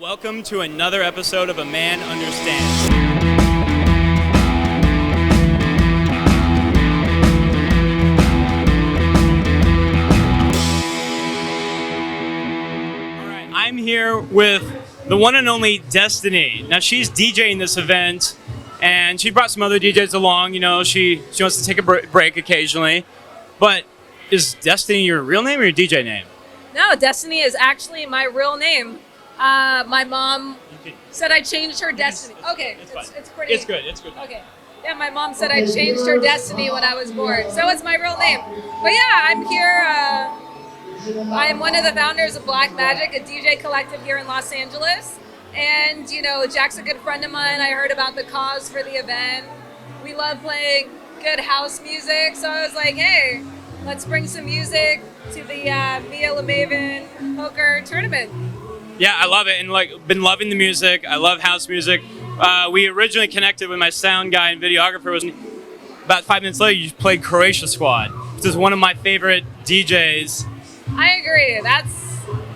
Welcome to another episode of A Man Understands. All right, I'm here with the one and only Destenee. Now she's DJing this event, and she brought some other DJs along. You know, she wants to take a break occasionally. But is Destenee your real name or your DJ name? No, Destenee is actually my real name. My mom said I changed her Destenee. Okay, it's pretty. It's good. Okay. Yeah, my mom said I changed her Destenee when I was born, so it's my real name. But yeah, I'm here. I'm one of the founders of Black Magic, a DJ collective here in Los Angeles. And you know, Jack's a good friend of mine. I heard about the cause for the event. We love playing good house music, so I was like, hey, let's bring some music to the Maven poker tournament. Yeah, I love it, and been loving the music. I love house music. We originally connected with my sound guy and videographer. About 5 minutes later, you played Croatia Squad, which is one of my favorite DJs. I agree. That's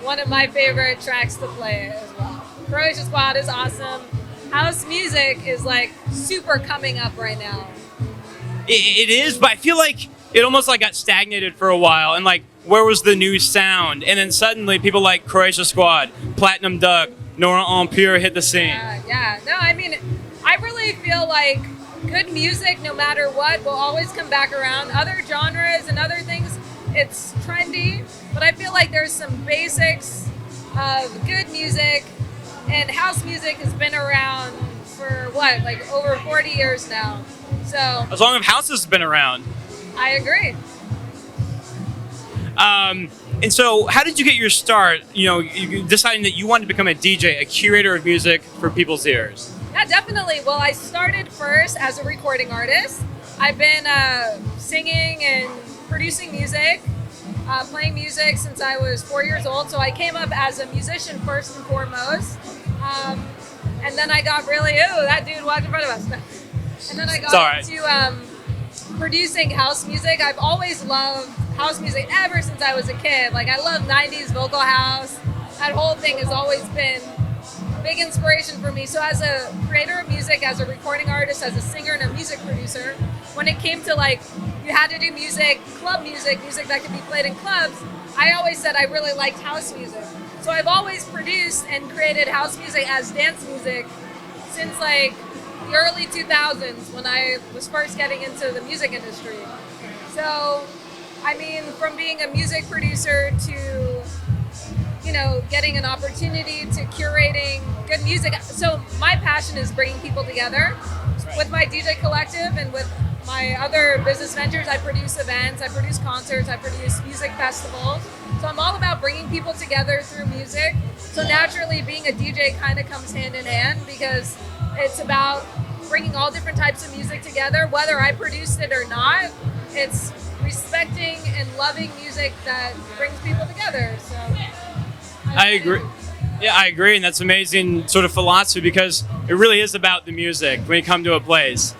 one of my favorite tracks to play as well. Croatia Squad is awesome. House music is like super coming up right now. It is, but I feel like it almost got stagnated for a while, and where was the new sound? And then suddenly people like Croatia Squad, Platinum Duck, Nora Empire hit the scene. Yeah. No, I mean, I really feel like good music, no matter what, will always come back around. Other genres and other things, it's trendy, but I feel like there's some basics of good music, and house music has been around for over 40 years now. So as long as house has been around. I agree. And so how did you get your start, you deciding that you wanted to become a DJ, a curator of music for people's ears? Yeah, definitely. Well, I started first as a recording artist. I've been singing and producing music, playing music since I was 4 years old. So I came up as a musician first and foremost. And then I got really, that dude walked in front of us. And then I got into producing house music. I've always loved house music ever since I was a kid. I love 90s vocal house. That whole thing has always been a big inspiration for me. So as a creator of music, as a recording artist, as a singer and a music producer, when it came to you had to do music, club music that could be played in clubs, I always said I really liked house music. So I've always produced and created house music as dance music since the early 2000s when I was first getting into the music industry. So, I mean, from being a music producer to, getting an opportunity to curating good music. So my passion is bringing people together. With my DJ collective and with my other business ventures, I produce events, I produce concerts, I produce music festivals. So I'm all about bringing people together through music. So naturally, being a DJ kind of comes hand in hand because it's about bringing all different types of music together, whether I produced it or not. It's respecting and loving music that brings people together. So I agree. Yeah, I agree, and that's amazing sort of philosophy because it really is about the music when you come to a place.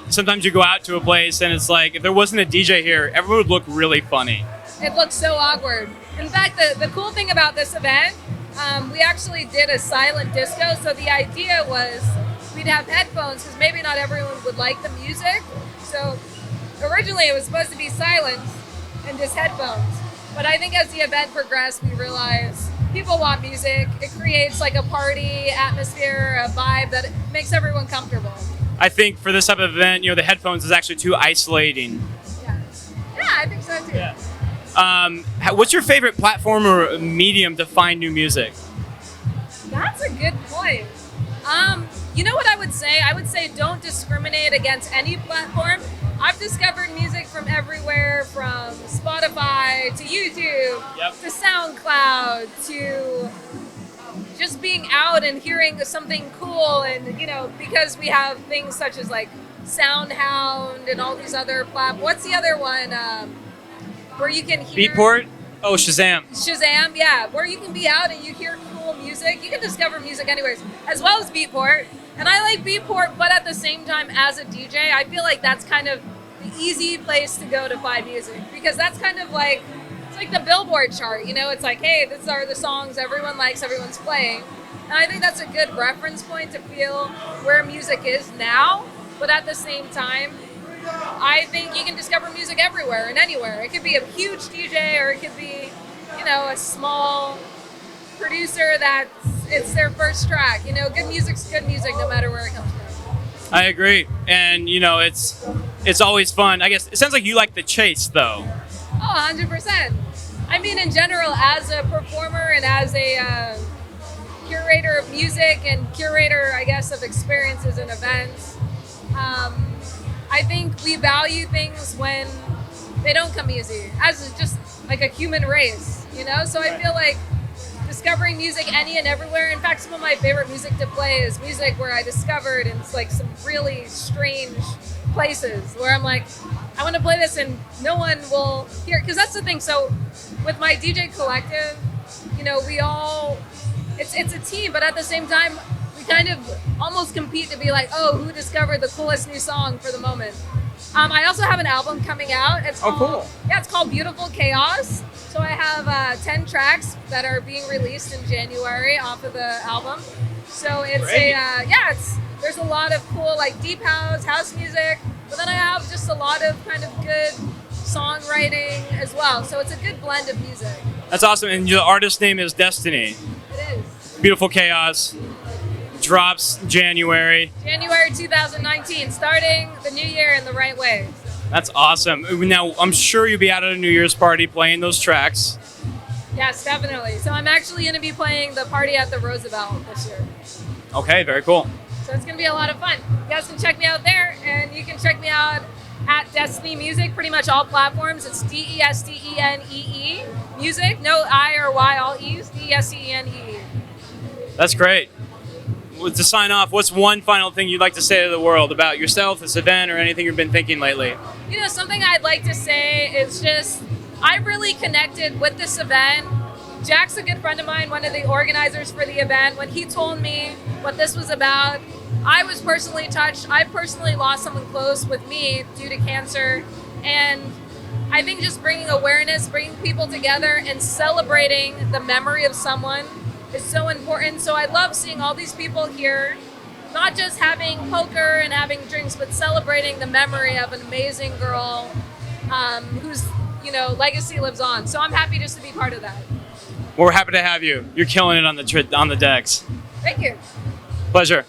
Sometimes you go out to a place and it's if there wasn't a DJ here, everyone would look really funny. It looks so awkward. In fact, the cool thing about this event, we actually did a silent disco. So the idea was we'd have headphones because maybe not everyone would like the music. So originally it was supposed to be silent and just headphones. But I think as the event progressed, we realized people want music. It creates a party atmosphere, a vibe that makes everyone comfortable. I think for this type of event, the headphones is actually too isolating. Yeah, I think so too. Yeah. What's your favorite platform or medium to find new music? That's a good point. You know what I would say? I would say don't discriminate against any platform. I've discovered music from everywhere, from Spotify to YouTube to SoundCloud to just being out and hearing something cool. And, because we have things such as SoundHound and all these other platforms. What's the other one where you can hear? Beatport? Oh, Shazam. Shazam, yeah. Where you can be out and you hear cool music. You can discover music anyways, as well as Beatport. And I like Beatport, but at the same time, as a DJ, I feel like that's kind of the easy place to go to find music because that's kind of it's like the Billboard chart, It's hey, these are the songs everyone likes, everyone's playing. And I think that's a good reference point to feel where music is now. But at the same time, I think you can discover music everywhere and anywhere. It could be a huge DJ, or it could be, a small producer it's their first track. Good music's good music no matter where it comes from. I agree. And, it's always fun. I guess it sounds like you like the chase, though. Oh, 100%. I mean, in general, as a performer and as a curator of music and curator, I guess, of experiences and events, I think we value things when they don't come easy, as just like a human race, So I feel like discovering music any and everywhere. In fact, some of my favorite music to play is music where I discovered in like some really strange places where I'm like, I want to play this and no one will hear, because that's the thing. So with my DJ collective, we all, it's a team, but at the same time, we kind of almost compete to be like, oh, who discovered the coolest new song for the moment. I also have an album coming out. It's called, cool. Yeah, it's called Beautiful Chaos. So I have 10 tracks that are being released in January off of the album. So it's Great. there's a lot of cool like deep house music, but then I have just a lot of kind of good songwriting as well. So it's a good blend of music. That's awesome. And the artist name is Destenee. It is. Beautiful Chaos. Drops January 2019, starting the new year in the right way. That's awesome. Now, I'm sure you'll be out at a New Year's party playing those tracks. Yes, definitely. So I'm actually going to be playing the party at the Roosevelt this year. Okay, very cool. So it's going to be a lot of fun. You guys can check me out there, and you can check me out at Destenee Music, pretty much all platforms. It's Destenee Music, no I or Y, all E's, Destenee. That's great. Well, to sign off, what's one final thing you'd like to say to the world about yourself, this event, or anything you've been thinking lately? Something I'd like to say is just, I really connected with this event. Jack's a good friend of mine, one of the organizers for the event. When he told me what this was about, I was personally touched. I personally lost someone close with me due to cancer. And I think just bringing awareness, bringing people together, and celebrating the memory of someone is so important. So I love seeing all these people here, not just having poker and having drinks, but celebrating the memory of an amazing girl whose legacy lives on. So I'm happy just to be part of that. We're happy to have you. You're killing it on the decks. Thank you. Pleasure.